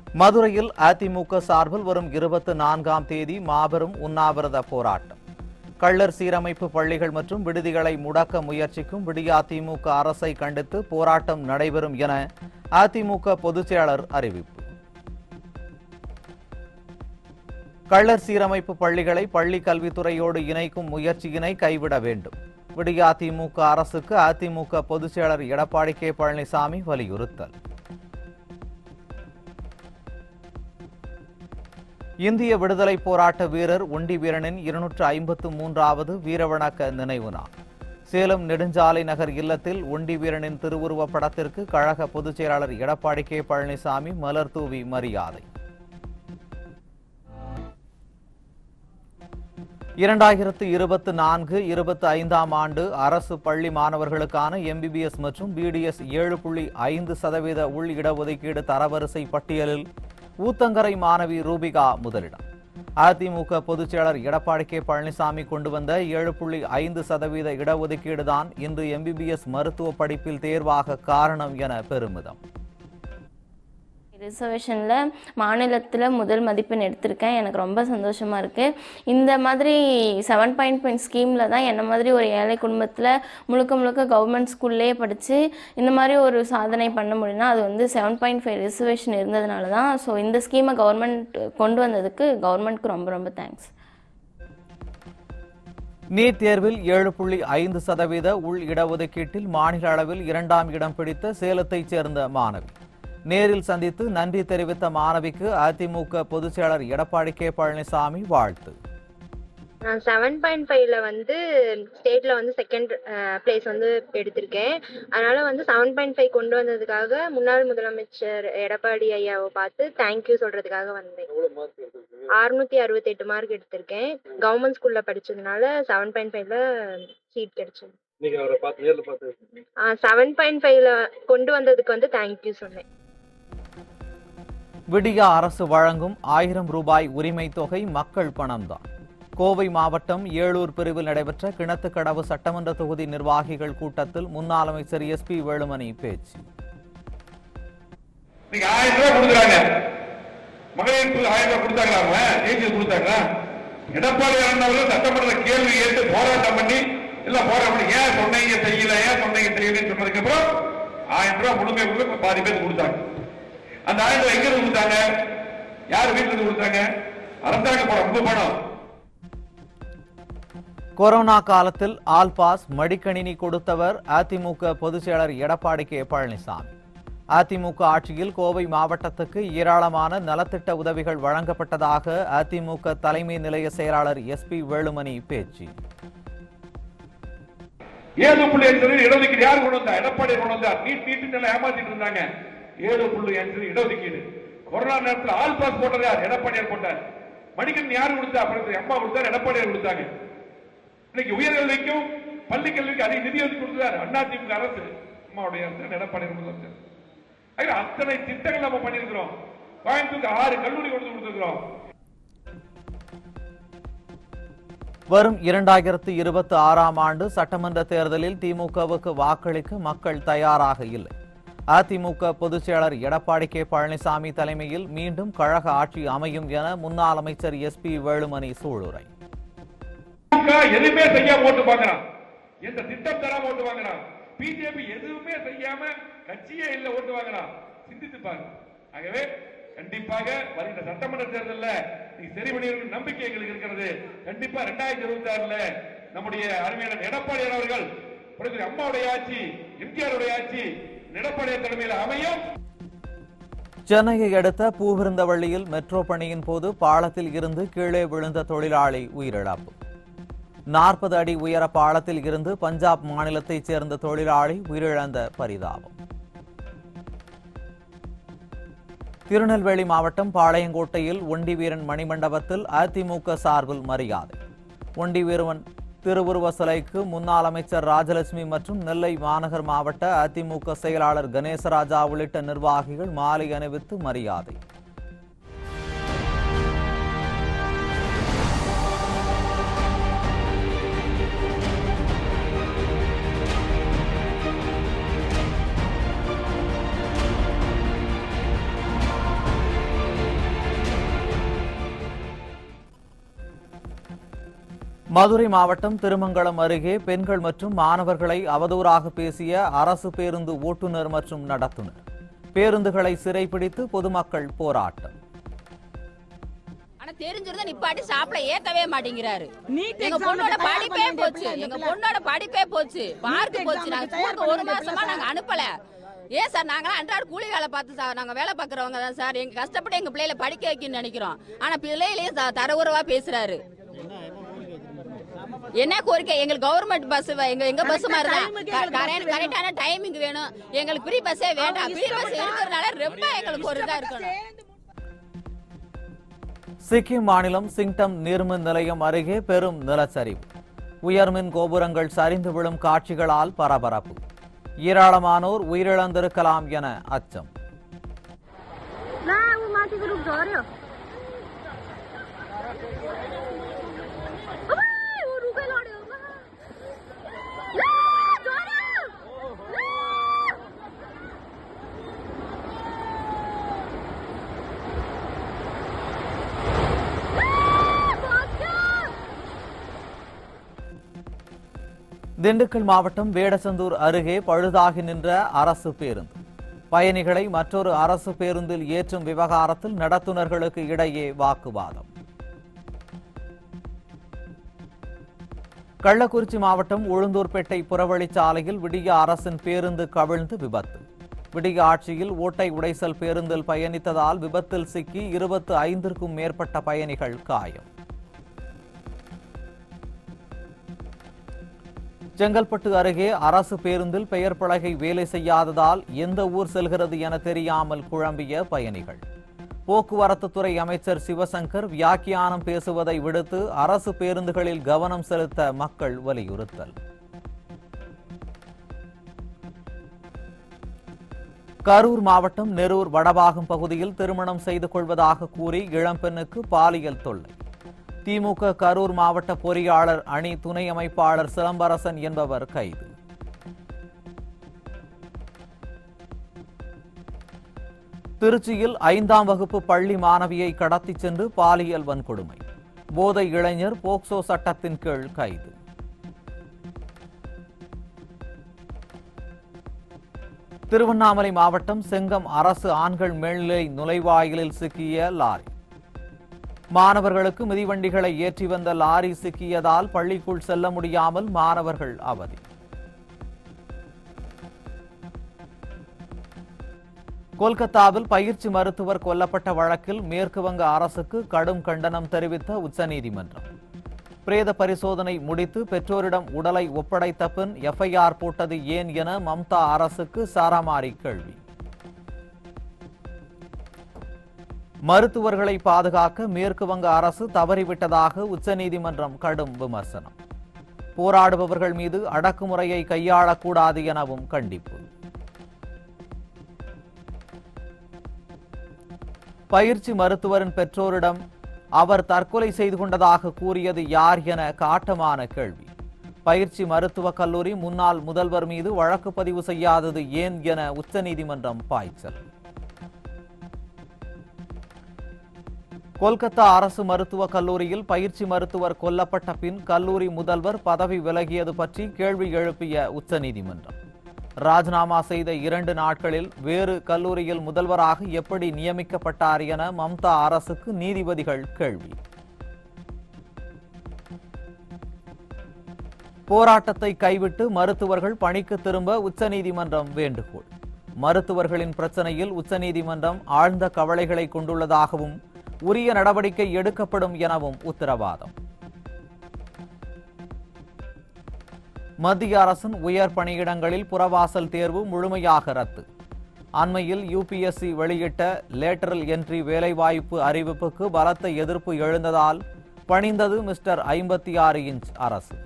மதுரையில் அதிமுக சார்பில் வரும் 24ஆம் தேதி மாபெரும் உண்ணாவிரத போராட்டம். கள்ளர் சீரமைப்பு பள்ளிகள் மற்றும் விடுதிகளை முடக்க முயற்சிக்கும் விடியாதிமுக அரசை கண்டித்து போராட்டம் நடைபெறும் என அதிமுக பொதுச் செயலாளர் அறிவிப்பு. கள்ளர் சீரமைப்பு பள்ளிகளை பள்ளி கல்வித்துறையோடு இணைக்கும் முயற்சியினை கைவிட வேண்டும். விடியாதிமுக அரசுக்கு அதிமுக பொதுச் செயலாளர் எடப்பாடி கே பழனிசாமி வலியுறுத்தல். இந்திய விடுதலை போராட்ட வீரர் ஒண்டிவீரனின் 253வது வீரவணக்க நினைவு நாள். சேலம் நெடுஞ்சாலை நகர் இல்லத்தில் ஒண்டிவீரனின் திருவுருவப் படத்திற்கு கழக பொதுச் செயலாளர் எடப்பாடி கே பழனிசாமி மலர் தூவி மரியாதை. 2024-25ஆம் ஆண்டு அரசு பள்ளி மாணவர்களுக்கான MBBS மற்றும் BDS 7.5% உள் இடஒதுக்கீடு தரவரிசை பட்டியலில் ஊத்தங்கரை மாணவி ரூபிகா முதலிடம். அதிமுக பொதுச் செயலாளர் எடப்பாடி கே பழனிசாமி கொண்டு வந்த 7.5% இடஒதுக்கீடுதான் இன்று MBBS மருத்துவ படிப்பில் தேர்வாக காரணம் என பெருமிதம். ரிசர்வேஷனில் மாநிலத்தில் முதல் மதிப்பெண் எடுத்திருக்கேன். எனக்கு ரொம்ப சந்தோஷமாக இருக்குது. இந்த மாதிரி 7.5 ஸ்கீமில் தான் என்ன மாதிரி ஒரு ஏழை குடும்பத்தில் முழுக்க கவர்மெண்ட் ஸ்கூல்லேயே படித்து இந்த மாதிரி ஒரு சாதனை பண்ண முடியும்னா அது வந்து 7.5 ரிசர்வேஷன் இருந்ததுனால தான். ஸோ இந்த ஸ்கீமை கவர்மெண்ட் கொண்டு வந்ததுக்கு கவர்மெண்ட்க்கு ரொம்ப தேங்க்ஸ். நீட் தேர்வில் 7.5% உள் இடஒதுக்கீட்டில் மாநில அளவில் 2ஆம் இடம் பிடித்த சேலத்தைச் சேர்ந்த மாணவி. நேரில் சந்தித்து நன்றி தெரிவித்த மாணவிக்கு அதிமுக பொதுச் செயலாளர் எடப்பாடி கே பழனிசாமி வாழ்த்து. நான் 7.5ல வந்து ஸ்டேட்ல வந்து செகண்ட் பிளேஸ் வந்து எடுத்திருக்கேன். அதனால வந்து 7.5 கொண்டு வந்ததுக்காக முன்னாள் முதலமைச்சர் எடப்பாடி ஐயாவை பார்த்து தேங்க்யூ சொல்றதுக்காக வந்தேன். 668 மார்க் எடுத்திருக்கேன். கவர்மெண்ட் ஸ்கூல்ல படிச்சதுனால 7.5ல சீட் கிடைச்சது. 7.5ல கொண்டு வந்ததுக்கு வந்து தேங்க்யூ சொன்னேன். விடியா அரசு வழங்கும் 1000 ரூபாய் உரிமை தொகை மக்கள் பணம்தான். கோவை மாவட்டம் ஏலூர் பிரிவில் நடைபெற்ற கிணத்துக்கடவு சட்டமன்ற தொகுதி நிர்வாகிகள் கூட்டத்தில் முன்னாள் அமைச்சர் SP வேலுமணி பேச்சு. எடப்பாடி சட்டமன்ற கேள்வி கேட்டு போராட்டம் பண்ணி இல்ல போராட்டம் ஏன் சொன்னீங்க செய்யல ஏன் சொன்னீங்க செய்யலன்னு சொன்னதுக்கு அப்புறம் 1000 ரூபாய் முழுமை பாதி பேர் கொடுத்தாங்க. அந்த 1000 ரூபாய் எங்க கொடுத்தாங்க? யார் வீட்டுல கொடுத்தாங்க? அரசாங்க பணம், உங்க பணம். கொரோனா காலத்தில் ஆல் பாஸ் மடிக்கணினி கொடுத்தவர் அதிமுக பொதுச் செயலாளர் எடப்பாடி கே பழனிசாமி. அதிமுக ஆட்சியில் கோவை மாவட்டத்துக்கு ஏராளமான நலத்திட்ட உதவிகள் வழங்கப்பட்டதாக அதிமுக தலைமை நிலைய செயலாளர் SP வேலுமணி பேச்சு. 7.5 இடஒதுக்கீடு யார் கொண்டு வந்தா? எடப்பாடி கொண்டு வந்தார். நீட் ஏமாத்திட்டு இருந்தாங்க. 7.5 இடஒதுக்கீடு. கொரோனா நேரத்தில் ஆல் பாஸ் போட்டது யார்? எடப்பாடியார் போட்டார். மடிக்கணினி யார் கொடுத்தா? அம்மா கொடுத்தார், எடப்பாடியார் கொடுத்தாங்க. இன்னைக்கு உயர்கல்விக்கும் பள்ளி கல்விக்கு அதிக நிதி ஒதுக்கி கொடுத்தார் அதிமுக அரசு. அம்மாவுடைய எடப்பாடியார் கொடுத்தார். அத்தனை திட்டங்கள் நம்ம பண்ணிருக்கிறோம். கோயம்புத்தூருக்கு 6 கல்லூரி கொண்டு கொடுத்திருக்கிறோம். வரும் 2026ஆம் ஆண்டு சட்டமன்ற தேர்தலில் திமுகவுக்கு வாக்களிக்க மக்கள் தயாராக இல்லை. அதிமுக பொதுச் செயலாளர் எடப்பாடி கே பழனிசாமி தலைமையில் மீண்டும் கழக ஆட்சி அமையும் என முன்னாள் அமைச்சர் SP வேலுமணி சூளுரை. எதுவுமே செய்யாம ஓட்டு வாங்குறான். எந்த திட்டம் தராம ஓட்டு வாங்குறான். பிஜேபி எதுவுமே செய்யாம கட்சியே இல்ல ஓட்டு வாங்குறான். சிந்தித்து பாருங்க. ஆகவே கண்டிப்பாக வருகிற சட்டமன்ற தேர்தலில் நீ சரி பண்ணியிருக்கும் நம்பிக்கை எங்களுக்கு இருக்கிறது. கண்டிப்பா 2026ல நம்முடைய அறிவியல் எடப்பாடியார் அவர்கள் அம்மாவுடைய ஆட்சி, எம்ஜிஆருடைய ஆட்சி எடப்பாடியார் தலைமையில் அமையும். சென்னையை அடுத்த பூவிருந்தவள்ளியில் மெட்ரோ பணியின் போது பாலத்தில் இருந்து கீழே விழுந்த தொழிலாளி உயிரிழப்பு. 40 அடி உயர பாலத்தில் இருந்து பஞ்சாப் மாநிலத்தைச் சேர்ந்த தொழிலாளி உயிரிழந்த பரிதாபம். திருநெல்வேலி மாவட்டம் பாளையங்கோட்டையில் ஒண்டிவீரன் மணிமண்டபத்தில் அதிமுக சார்பில் மரியாதை. ஒண்டிவீரன் திருவுருவ சிலைக்கு முன்னாள் அமைச்சர் ராஜலட்சுமி மற்றும் நெல்லை மாநகர் மாவட்ட அதிமுக செயலாளர் கணேசராஜா உள்ளிட்ட நிர்வாகிகள் மாலை அணிவித்து மரியாதை. மதுரை மாவட்டம் திருமங்கலம் அருகே பெண்கள் மற்றும் மாணவர்களை அவதூறாக பேசிய அரசு பேருந்து ஓட்டுநர் மற்றும் நடத்துனர். பேருந்துகளை சிறைபிடித்து பொதுமக்கள் போராட்டம். தெரிஞ்சிருந்தா நிப்பாட்டி சாப்பிட ஏத்தவே மாட்டேங்கிறாரு. எங்க பொண்ணோட படிப்பே போச்சு, எங்க பொண்ணோட படிப்பே போச்சு, பார்க்க போச்சு. நாங்க ஸ்கூலுக்கு 1 மாசமா நாங்க அனுப்பல. ஏன் சார், நாங்களாம் அன்றாட கூலி வேலை பார்த்து சார் நாங்க வேலை பார்க்கறவங்க தான் சார். எங்க கஷ்டப்பட்டு எங்க பிள்ளைகளை படிக்க வைக்கணும்னு நினைக்கிறோம். ஆனா பிள்ளையிலேயே தரவுறவா பேசுறாரு. என்ன கோரிக்கை? எங்களுக்கு கவர்மெண்ட் பஸ், எங்க பஸ் மாதிரி தான் கரெக்டான டைமிங் வேணும். எங்களுக்கு ஃப்ரீ பஸ்ஸே வேண்டாம். ஃப்ரீ பஸ் இருக்கிறதுனால ரொம்ப எங்களுக்கு ஒரு இதா இருக்கணும். சிக்கிம் மாநிலம் சிங்டம் நீர்மின் நிலையம் அருகே பெரும் நிலச்சரிவு. உயர்மின் கோபுரங்கள் சரிந்து விழும் காட்சிகளால் பரபரப்பு. ஏராளமானோர் உயிரிழந்திருக்கலாம் என அச்சம். திண்டுக்கல் மாவட்டம் வேடசந்தூர் அருகே பழுதாகி நின்ற அரசு பேருந்து. பயணிகளை மற்றொரு அரசு பேருந்தில் ஏற்றும் விவகாரத்தில் நடத்துனர்களுக்கு இடையே வாக்குவாதம். கள்ளக்குறிச்சி மாவட்டம் உளுந்தூர்பேட்டை புறவழிச்சாலையில் விடிய அரசின் பேருந்து கவிழ்ந்து விபத்து. விடிய ஆட்சியில் ஓட்டை உடைசல் பேருந்தில் பயணித்ததால் விபத்தில் சிக்கி 25க்கும் மேற்பட்ட பயணிகள் காயம். செங்கல்பட்டு அருகே அரசு பேருந்தில் பெயர் பலகை வேலை செய்யாததால் எந்த ஊர் செல்கிறது என தெரியாமல் குழம்பிய பயணிகள். போக்குவரத்து துறை அமைச்சர் சிவசங்கர் வியாக்கியானம் பேசுவதை விடுத்து அரசு பேருந்துகளில் கவனம் செலுத்த மக்கள் வலியுறுத்தல். கரூர் மாவட்டம் நெரூர் வடபாகம் பகுதியில் திருமணம் செய்து கொள்வதாக கூறி இளம்பெண்ணுக்கு பாலியல் தொல்லை. திமுக கரூர் மாவட்ட பொறியாளர் அணி துணை அமைப்பாளர் சிலம்பரசன் என்பவர் கைது. திருச்சியில் 5ஆம் வகுப்பு பள்ளி மாணவியை கடத்திச் சென்று பாலியல் வன்கொடுமை. போதை இளைஞர் போக்சோ சட்டத்தின் கீழ் கைது. திருவண்ணாமலை மாவட்டம் செங்கம் அரசு ஆண்கள் மேல்நிலை நுழைவாயிலில் சிக்கிய லாரி. மாணவர்களுக்கு மிதிவண்டிகளை ஏற்றி வந்த லாரி சிக்கியதால் பள்ளிக்குள் செல்ல முடியாமல் மாணவர்கள் அவதி. கொல்கத்தாவில் பயிற்சி மருத்துவர் கொல்லப்பட்ட வழக்கில் மேற்கு வங்க அரசுக்கு கடும் கண்டனம் தெரிவித்த உச்சநீதிமன்றம். பிரேத பரிசோதனை முடித்து பெற்றோரிடம் உடலை ஒப்படைத்த பின் எஃப்ஐஆர் போட்டது ஏன் என மம்தா அரசுக்கு சாராமாரி கேள்வி. மருத்துவர்களை பாதுகாக்க மேற்கு வங்க அரசு தவறிவிட்டதாக உச்சநீதிமன்றம் கடும் விமர்சனம். போராடுபவர்கள் மீது அடக்குமுறையை கையாளக்கூடாது எனவும் கண்டிப்பு. பயிற்சி மருத்துவரின் பெற்றோரிடம் அவர் தற்கொலை செய்து கொண்டதாக கூறியது யார் என காட்டமான கேள்வி. பயிற்சி மருத்துவக் கல்லூரி முன்னாள் முதல்வர் மீது வழக்கு பதிவு செய்யாதது ஏன் என உச்சநீதிமன்றம் பாய்ச்சல். கொல்கத்தா அரசு மருத்துவக் கல்லூரியில் பயிற்சி மருத்துவர் கொல்லப்பட்ட பின் கல்லூரி முதல்வர் பதவி விலகியது பற்றி கேள்வி எழுப்பிய உச்சநீதிமன்றம். ராஜினாமா செய்த 2 நாட்களில் வேறு கல்லூரியில் முதல்வராக எப்படி நியமிக்கப்பட்டார் என மம்தா அரசுக்கு நீதிபதிகள் கேள்வி. போராட்டத்தை கைவிட்டு மருத்துவர்கள் பணிக்கு திரும்ப உச்சநீதிமன்றம் வேண்டுகோள். மருத்துவர்களின் பிரச்சனையில் உச்சநீதிமன்றம் ஆழ்ந்த கவலைகளை கொண்டுள்ளதாகவும் உரிய நடவடிக்கை எடுக்கப்படும் எனவும் உத்தரவாதம். மத்திய அரசின் உயர் பணியிடங்களில் புறவாசல் தேர்வு முழுமையாக ரத்து. அண்மையில் யுபிஎஸ்சி வெளியிட்ட லேட்டரல் என்ட்ரி வேலைவாய்ப்பு அறிவிப்புக்கு பலத்த எதிர்ப்பு எழுந்ததால் பணிந்தது மிஸ்டர் 56 இன்ச் அரசு.